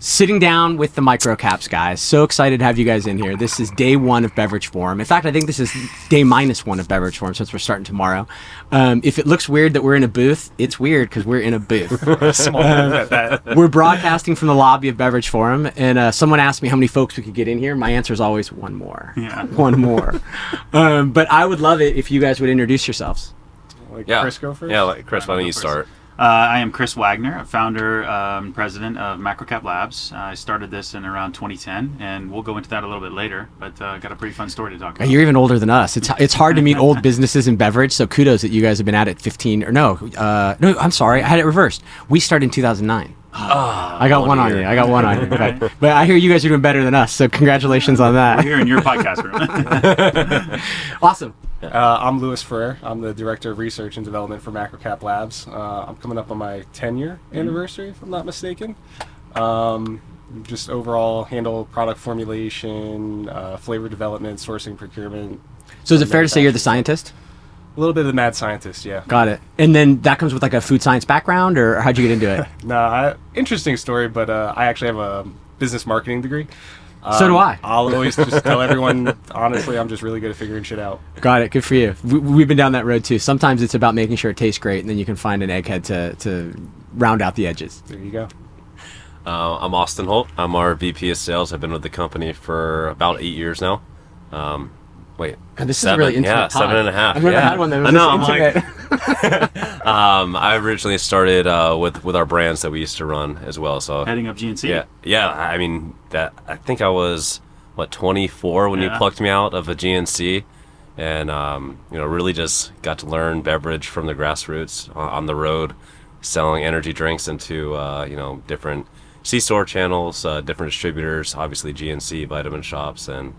Sitting down with the microcaps guys. So excited to have you guys in here. This is day one of Beverage Forum. In fact, I think this is day -1 of Beverage Forum since we're starting tomorrow. If it looks weird that we're in a booth, it's weird because we're in a booth. We're broadcasting from the lobby of Beverage Forum, and someone asked me how many folks we could get in here. My answer is always one more. Yeah. One more. But I would love it if you guys would introduce yourselves. Chris go first? Yeah, Chris, why don't you start? I am Chris Wagner, founder and president of Macrocap Labs. I started this in around 2010, and we'll go into that a little bit later, but got a pretty fun story to talk about. You're even older than us. It's hard to meet old businesses in beverage, so kudos that you guys have been at it 15, or no, I'm sorry, I had it reversed. We started in 2009. I got one on you. But I hear you guys are doing better than us, so congratulations on that. We're here in your podcast room. Awesome. I'm Louis Ferrer. I'm the Director of Research and Development for Macrocap Labs. I'm coming up on my 10-year anniversary, if I'm not mistaken. Just overall handle product formulation, flavor development, sourcing, procurement. So is it fair to say you're the scientist? A little bit of the mad scientist, yeah. Got it. And then that comes with like a food science background, or how'd you get into it? Interesting story, but I actually have a business marketing degree. So do I. I'll always just tell everyone, honestly, I'm just really good at figuring shit out. Got it. Good for you. We've been down that road too. Sometimes it's about making sure it tastes great, and then you can find an egghead to round out the edges. There you go. I'm Austin Holt. I'm our VP of Sales. I've been with the company for about 8 years now. This is a really intimate Yeah, pod. 7.5. I've never had one that was this intimate. I originally started with our brands that we used to run as well. So Heading up GNC. Yeah. I mean, I think I was 24 when you plucked me out of a GNC, and really just got to learn beverage from the grassroots on the road, selling energy drinks into different C-store channels, different distributors, obviously GNC, vitamin shops, and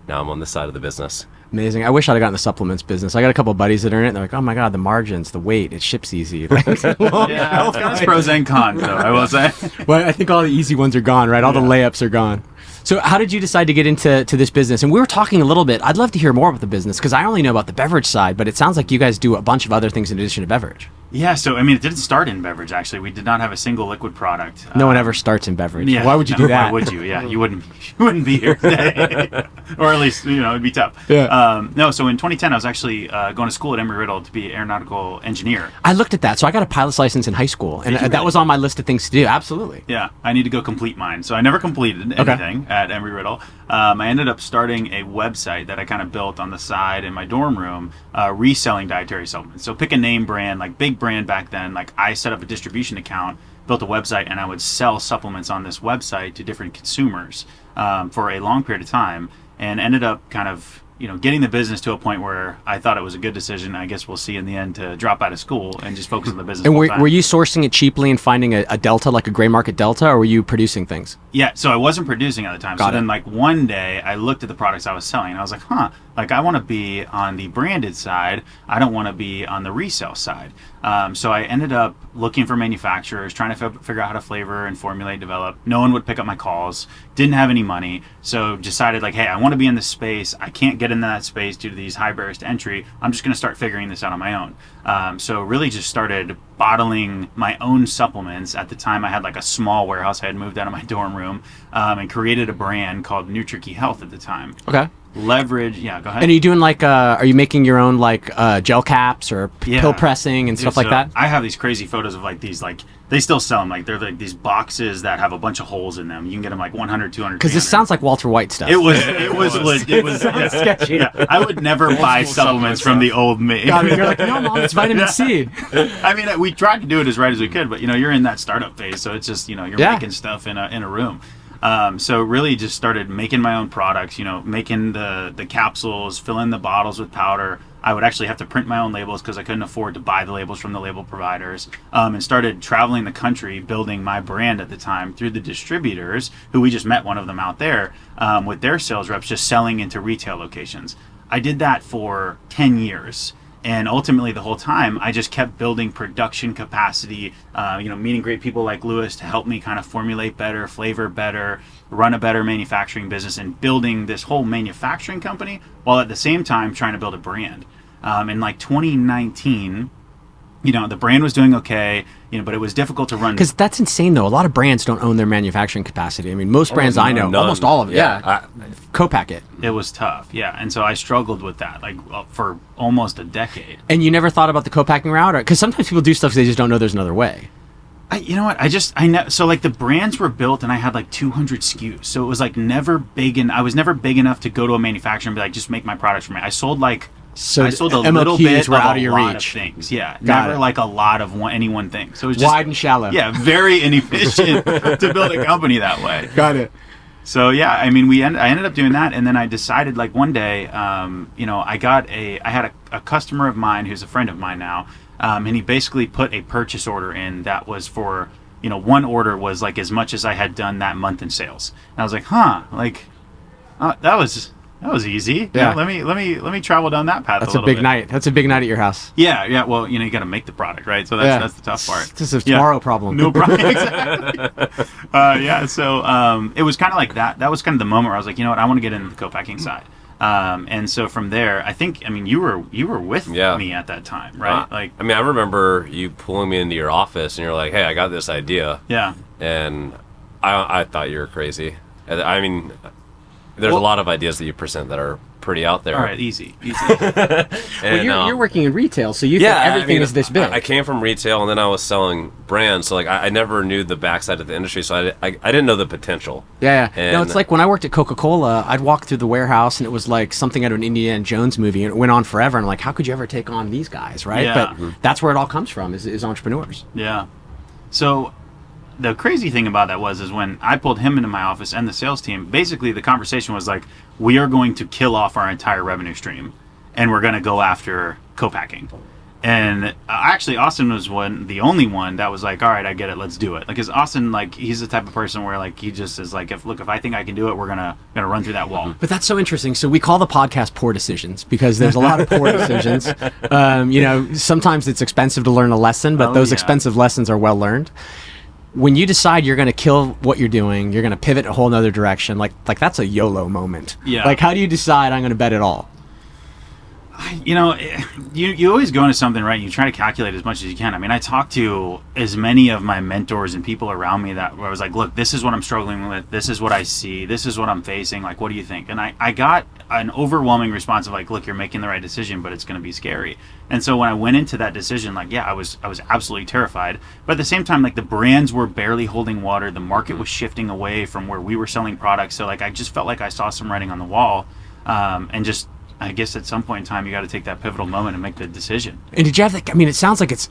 now I'm on this side of the business. Amazing. I wish I'd have gotten the supplements business. I got a couple of buddies that are in it, and they're like, oh my God, the margins, the weight, it ships easy. It's got its pros and cons, though, I will say. Well, I think all the easy ones are gone, right? All the layups are gone. So how did you decide to get into this business? And we were talking a little bit. I'd love to hear more about the business, because I only know about the beverage side, but it sounds like you guys do a bunch of other things in addition to beverage. Yeah, so I mean, it didn't start in beverage. Actually, we did not have a single liquid product. No one ever starts in beverage. Yeah, Why would you do that? Why would you? Yeah, you wouldn't be here today, or at least it'd be tough. Yeah. No, so in 2010, I was actually going to school at Embry-Riddle to be an aeronautical engineer. I looked at that. So I got a pilot's license in high school, and that was on my list of things to do. Absolutely. Yeah, I need to go complete mine. So I never completed anything at Embry-Riddle. I ended up starting a website that I kind of built on the side in my dorm room, reselling dietary supplements. So pick a name brand, like big brand back then. Like I set up a distribution account, built a website, and I would sell supplements on this website to different consumers for a long period of time, and ended up kind of getting the business to a point where I thought it was a good decision. I guess we'll see in the end to drop out of school and just focus on the business. And were you sourcing it cheaply and finding a delta, like a gray market delta, or were you producing things? Yeah, so I wasn't producing at the time. Then like one day I looked at the products I was selling and I was like, like I want to be on the branded side. I don't want to be on the resale side. So I ended up looking for manufacturers, trying to figure out how to flavor and formulate, develop. No one would pick up my calls. Didn't have any money. So decided like, hey, I want to be in this space. I can't get into that space due to these high barriers to entry. I'm just going to start figuring this out on my own. So really just started bottling my own supplements. At the time, I had like a small warehouse. I had moved out of my dorm room and created a brand called NutriKey Health at the time. Okay. Leverage, go ahead. And are you doing like, are you making your own like gel caps or pill pressing and stuff like that? I have these crazy photos of like these, like they still sell them. Like they're like these boxes that have a bunch of holes in them. You can get them like 100, 200. Because this sounds like Walter White stuff. It was sketchy. Yeah. I would never buy supplements from the old me. Got it. You're like, no, Mom, it's vitamin C. I mean, we tried to do it as right as we could, but you're in that startup phase, so it's just you're making stuff in a room. So really just started making my own products, making the capsules, filling the bottles with powder. I would actually have to print my own labels because I couldn't afford to buy the labels from the label providers, and started traveling the country building my brand at the time through the distributors, who we just met one of them out there with their sales reps, just selling into retail locations. I did that for 10 years. And ultimately, the whole time, I just kept building production capacity, meeting great people like Louis to help me kind of formulate better, flavor better, run a better manufacturing business, and building this whole manufacturing company while at the same time trying to build a brand. In like 2019, the brand was doing okay, but it was difficult to run. Because that's insane, though. A lot of brands don't own their manufacturing capacity. I mean, most brands I know, none. almost all of it, co-pack it. It was tough, and so I struggled with that, like, for almost a decade. And you never thought about the co-packing route? Because sometimes people do stuff because they just don't know there's another way. You know what? I know. So like the brands were built, and I had like 200 SKUs. So it was like never big, and I was never big enough to go to a manufacturer and be like, just make my products for me. I sold a little bit were out of a your lot reach. of things. Yeah, Got never it. like a lot of any one thing. So it was just Wide and shallow. Yeah, very inefficient to build a company that way. Got it. So yeah, I mean, I ended up doing that, and then I decided like one day, I had a customer of mine who's a friend of mine now. And he basically put a purchase order in that was for, one order was like as much as I had done that month in sales. And I was like, that was easy. Yeah. Let me travel down that path. That's a a little big bit. night. That's a big night at your house. Yeah. Well, you got to make the product, right? So that's the tough part. This is a tomorrow problem. No problem. Exactly. So it was kind of like that. That was kind of the moment where I was like, you know what, I want to get into the co-packing side. And so from there, you were with me at that time, right? I remember you pulling me into your office, and you're like, "Hey, I got this idea." Yeah. And I thought you were crazy. I mean, there's a lot of ideas that you present that are pretty out there. All right, easy. And, you're working in retail, so you think everything is this big. I came from retail, and then I was selling brands, so like I never knew the backside of the industry, so I didn't know the potential. Yeah. And No, it's like when I worked at Coca-Cola, I'd walk through the warehouse, and it was like something out of an Indiana Jones movie, and it went on forever. And I'm like, how could you ever take on these guys, right? Yeah. But that's where it all comes from, is entrepreneurs. Yeah. So the crazy thing about that is when I pulled him into my office and the sales team, basically the conversation was like, we are going to kill off our entire revenue stream, and we're going to go after co-packing. And actually, Austin was the only one that was like, all right, I get it, let's do it. Like, because Austin, like, he's the type of person where like he just is like, if I think I can do it, we're gonna run through that wall. But that's so interesting. So we call the podcast Poor Decisions because there's a lot of poor decisions. Sometimes it's expensive to learn a lesson, but those expensive lessons are well learned. When you decide you're going to kill what you're doing, you're going to pivot a whole nother direction. Like that's a YOLO moment. Yeah. Like, how do you decide I'm going to bet it all? You always go into something, right? You try to calculate as much as you can. I mean, I talked to as many of my mentors and people around me where I was like, look, this is what I'm struggling with. This is what I see. This is what I'm facing. Like, what do you think? And I got an overwhelming response of like, look, you're making the right decision, but it's going to be scary. And so when I went into that decision, like, I was absolutely terrified. But at the same time, like, the brands were barely holding water. The market was shifting away from where we were selling products. So like, I just felt like I saw some writing on the wall, and just, I guess at some point in time, you got to take that pivotal moment and make the decision. And did you have that? I mean, it sounds like it's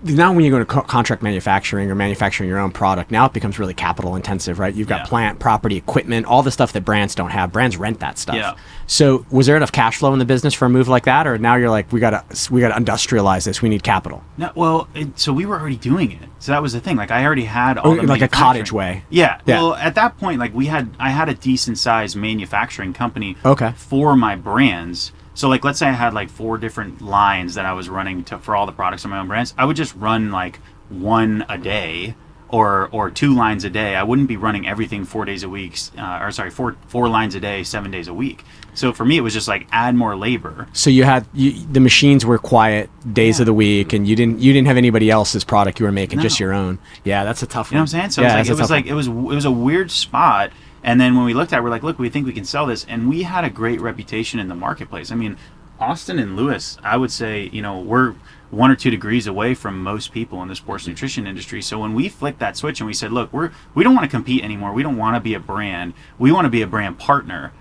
now when you go to contract manufacturing or manufacturing your own product, now it becomes really capital intensive, right? You've got plant, property, equipment, all the stuff that brands don't have. Brands rent that stuff. Yeah. So was there enough cash flow in the business for a move like that, or now you're like, we gotta industrialize this. We need capital. No, well, so we were already doing it. So that was the thing. Like, I already had all the like a cottage manufacturing. way. Yeah. Yeah. Well, at that point, like, I had a decent sized manufacturing company. Okay. For my brands. So, like, let's say I had like 4 different lines that I was running for all the products on my own brands. I would just run like 1 a day or 2 lines a day. I wouldn't be running everything 4 days a week, 4 lines a day, 7 days a week. So for me, it was just like add more labor. So you had the machines were quiet days of the week, and you didn't have anybody else's product you were making, just your own. Yeah, that's a tough one. You know what I'm saying? So it was a weird spot. And then when we looked at it, we're like, look, we think we can sell this. And we had a great reputation in the marketplace. I mean, Austin and Lewis, I would say, we're 1 or 2 degrees away from most people in the sports nutrition industry. So when we flicked that switch and we said, look, we don't want to compete anymore. We don't want to be a brand. We want to be a brand partner.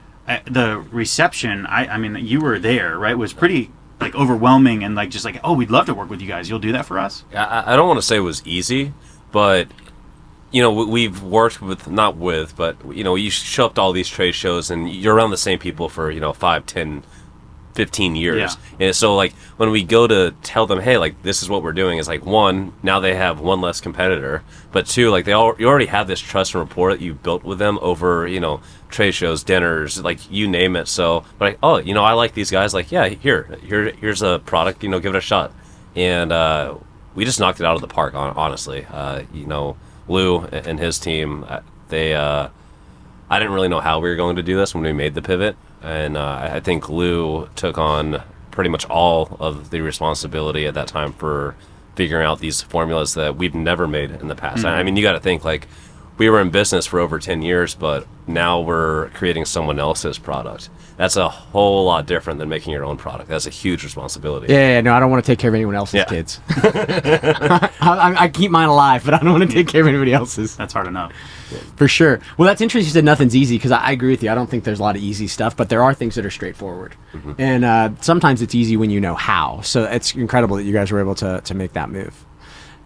The reception, I mean, you were there, right? Was pretty like overwhelming and like just like, oh, we'd love to work with you guys. You'll do that for us? I don't want to say it was easy, but we've worked but you show up to all these trade shows and you're around the same people for 5, 10, 15 years. Yeah. And so like when we go to tell them, hey, like this is what we're doing, is like, 1, now they have 1 less competitor, but 2, like you already have this trust and rapport that you've built with them over trade shows, dinners, like you name it. So like, oh, I like these guys, like, yeah, here's a product, give it a shot. And we just knocked it out of the park, honestly. Lou and his team, I didn't really know how we were going to do this when we made the pivot, and I think Lou took on pretty much all of the responsibility at that time for figuring out these formulas that we've never made in the past. I mean, you got to think, like, we were in business for over 10 years, but now we're creating someone else's product. That's a whole lot different than making your own product. That's a huge responsibility. Yeah, no, I don't want to take care of anyone else's kids. I keep mine alive, but I don't want to take care of anybody else's. That's hard enough. For sure. Well, that's interesting you said nothing's easy, because I agree with you. I don't think there's a lot of easy stuff, but there are things that are straightforward. And sometimes it's easy when you know how. So it's incredible that you guys were able to make that move.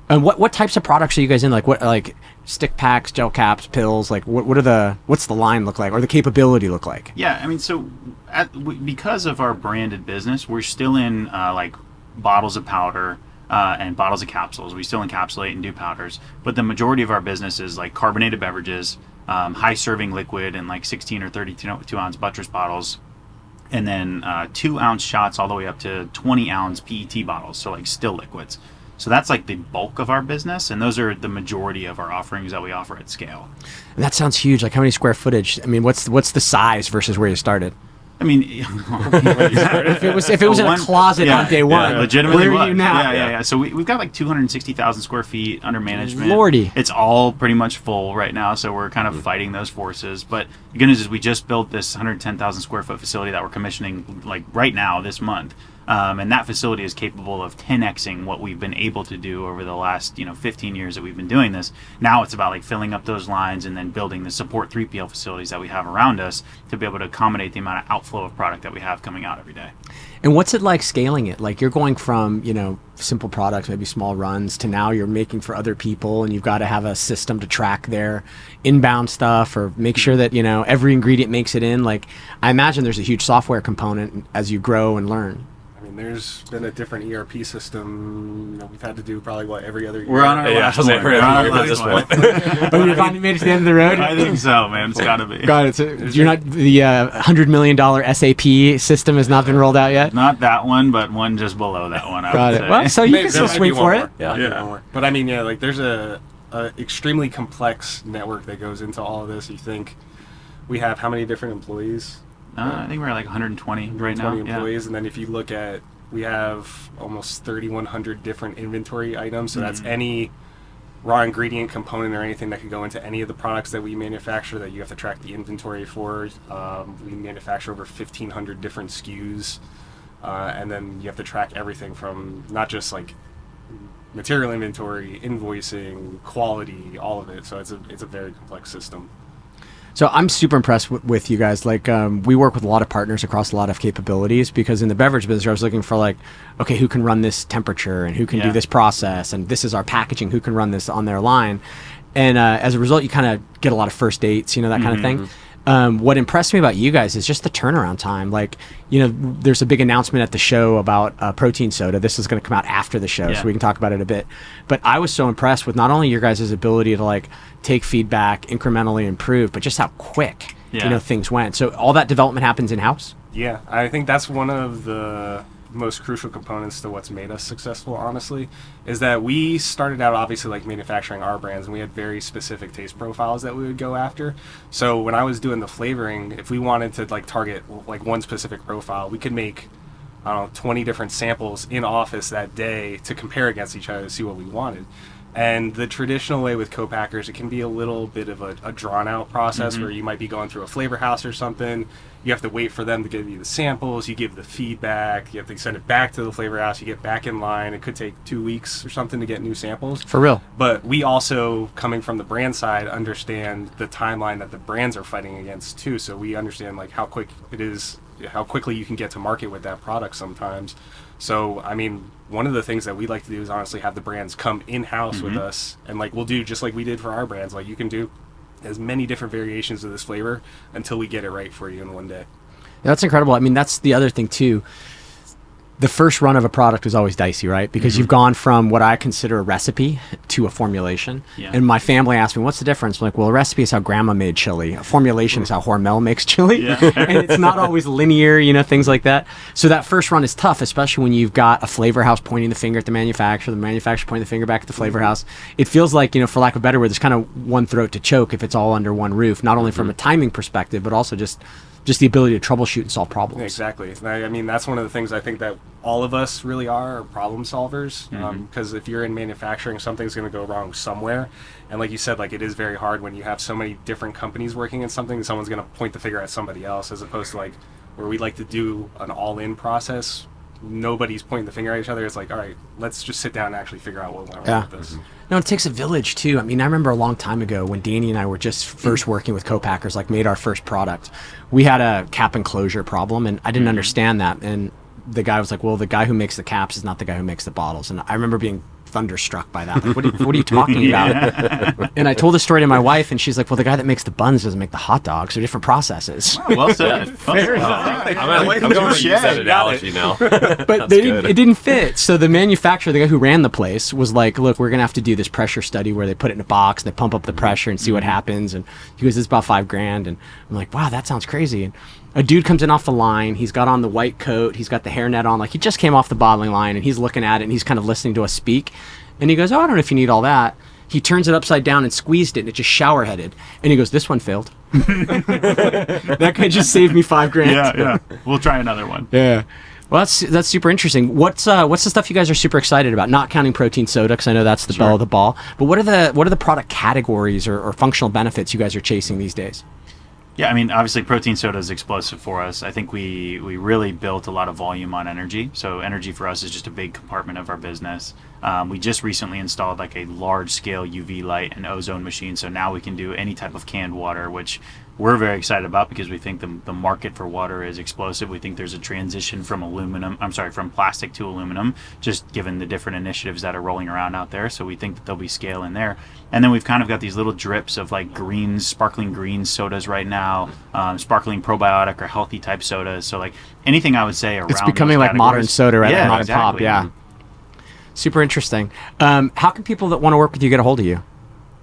And what types of products are you guys in? Like stick packs, gel caps, pills? Like what's the line look like, or the capability look like? Yeah, I mean, so because of our branded business, we're still in like bottles of powder and bottles of capsules. We still encapsulate and do powders, but the majority of our business is like carbonated beverages, high serving liquid, and like 16 or 32 ounce buttress bottles, and then 2 ounce shots all the way up to 20 ounce PET bottles, so like still liquids. So that's like the bulk of our business, and those are the majority of our offerings that we offer at scale. And that sounds huge. Like, how many square footage? I mean, what's the size versus where you started? I mean, if it was in a closet on day one, legitimately, where are you now? Yeah. So we've got like 260,000 square feet under management. Lordy. It's all pretty much full right now, so we're kind of fighting those forces. But the good news is we just built this 110,000 square foot facility that we're commissioning like right now this month. And that facility is capable of 10xing what we've been able to do over the last 15 years that we've been doing this. Now it's about like filling up those lines and then building the support 3PL facilities that we have around us to be able to accommodate the amount of outflow of product that we have coming out every day. And what's it like scaling it? Like, you're going from simple products, maybe small runs, to now you're making for other people, and you've got to have a system to track their inbound stuff or make sure that every ingredient makes it in. Like, I imagine there's a huge software component as you grow and learn. There's been a different ERP system. We've had to do probably every other year. We're on our last one. We're on our last one. But you finally made it to the end of the road? I think so, man. It's got to be. Got it. So you're not, the $100 million SAP system has not been rolled out yet? Not that one, but one just below that one, I would say. Well, so you can still swing for it. Yeah. But I mean, like, there's a extremely complex network that goes into all of this. You think we have how many different employees? I think we're at like 120 right now. 120 employees, and then if you look at, we have almost 3,100 different inventory items. So that's any raw ingredient component or anything that could go into any of the products that we manufacture that you have to track the inventory for. We manufacture over 1,500 different SKUs, and then you have to track everything from not just like material inventory, invoicing, quality, all of it. So it's a very complex system. So I'm super impressed with you guys. Like, we work with a lot of partners across a lot of capabilities, because in the beverage business, I was looking for like, okay, who can run this temperature and who can do this process, and this is our packaging, who can run this on their line. And as a result, you kind of get a lot of first dates, that kind of thing. What impressed me about you guys is just the turnaround time. Like, there's a big announcement at the show about protein soda. This is going to come out after the show, so we can talk about it a bit. But I was so impressed with not only your guys' ability to like take feedback, incrementally improve, but just how quick things went. So all that development happens in-house? Yeah, I think that's one of the most crucial components to what's made us successful, honestly, is that we started out obviously like manufacturing our brands, and we had very specific taste profiles that we would go after. So when I was doing the flavoring, if we wanted to like target like one specific profile, we could make 20 different samples in office that day to compare against each other to see what we wanted. And the traditional way with co-packers, it can be a little bit of a drawn-out process where you might be going through a flavor house or something. You have to wait for them to give you the samples. You give the feedback. You have to send it back to the flavor house. You get back in line. It could take 2 weeks or something to get new samples. For real. But we also, coming from the brand side, understand the timeline that the brands are fighting against too. So we understand like how quick it is, how quickly you can get to market with that product sometimes. So, I mean, one of the things that we like to do is honestly have the brands come in-house with us, and like we'll do just like we did for our brands. Like, you can do as many different variations of this flavor until we get it right for you in one day. That's incredible. I mean, that's the other thing too. The first run of a product is always dicey, right? Because you've gone from what I consider a recipe to a formulation. And my family asked me, what's the difference? I'm like, well, a recipe is how grandma made chili. A formulation is how Hormel makes chili. And it's not always linear, things like that. So that first run is tough, especially when you've got a flavor house pointing the finger at the manufacturer pointing the finger back at the flavor house. It feels like, for lack of a better word, there's kind of one throat to choke if it's all under one roof, not only from a timing perspective, but also just just the ability to troubleshoot and solve problems. Exactly. I mean, that's one of the things I think that all of us really are problem solvers. Because if you're in manufacturing, something's going to go wrong somewhere. And like you said, like, it is very hard when you have so many different companies working in something, someone's going to point the finger at somebody else, as opposed to like where we like to do an all-in process. Nobody's pointing the finger at each other. It's like, all right, let's just sit down and actually figure out what went wrong with this. No, it takes a village too. I mean, I remember a long time ago when Danny and I were just first working with co-packers, like made our first product. We had a cap enclosure problem, and I didn't understand that. And the guy was like, well, the guy who makes the caps is not the guy who makes the bottles. And I remember being thunderstruck by that. Like, what are you talking about? And I told the story to my wife, and she's like, well, the guy that makes the buns doesn't make the hot dogs. They're different processes. Oh, well said. Fair enough. I'm going to use that analogy now. But it didn't fit. So the manufacturer, the guy who ran the place, was like, look, we're going to have to do this pressure study where they put it in a box and they pump up the pressure and see what happens. And he goes, it's about $5,000. And I'm like, wow, that sounds crazy. And a dude comes in off the line. He's got on the white coat. He's got the hairnet on. Like, he just came off the bottling line, and he's looking at it, and he's kind of listening to us speak. And he goes, oh, I don't know if you need all that. He turns it upside down and squeezed it, and it just shower headed. And he goes, this one failed. That guy just saved me $5,000. Yeah. We'll try another one. Yeah. Well, that's super interesting. What's the stuff you guys are super excited about? Not counting protein soda, because I know that's the belle of the ball. But what are the product categories or functional benefits you guys are chasing these days? Yeah, I mean, obviously protein soda is explosive for us. I think we really built a lot of volume on energy. So energy for us is just a big compartment of our business. We just recently installed like a large scale UV light and ozone machine. So now we can do any type of canned water, which we're very excited about because we think the market for water is explosive. We think there's a transition from from plastic to aluminum, just given the different initiatives that are rolling around out there. So we think that there'll be scale in there. And then we've kind of got these little drips of like sparkling green sodas right now, sparkling probiotic or healthy type sodas. So like anything I would say around it's becoming like modern soda, right? Yeah, like exactly. Pop, yeah. Super interesting. How can people that want to work with you get a hold of you?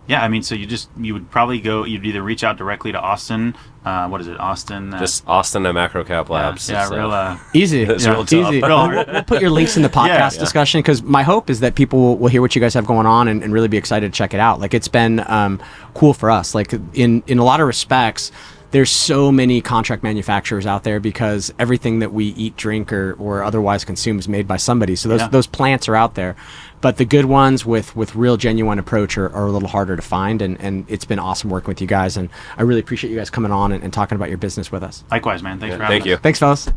Yeah, I mean, so you would probably you'd either reach out directly to Austin. What is it, Austin? Just Austin at MacroCap Labs. Yeah, so. real easy. It's real tough. Easy. We'll put your links in the podcast discussion, because my hope is that people will hear what you guys have going on and really be excited to check it out. Like, it's been cool for us. Like, in a lot of respects, there's so many contract manufacturers out there because everything that we eat, drink, or otherwise consume is made by somebody. So those plants are out there. But the good ones with real genuine approach are a little harder to find, and it's been awesome working with you guys, and I really appreciate you guys coming on and talking about your business with us. Likewise, man. Thanks for having us. Thank you. Thanks, fellas.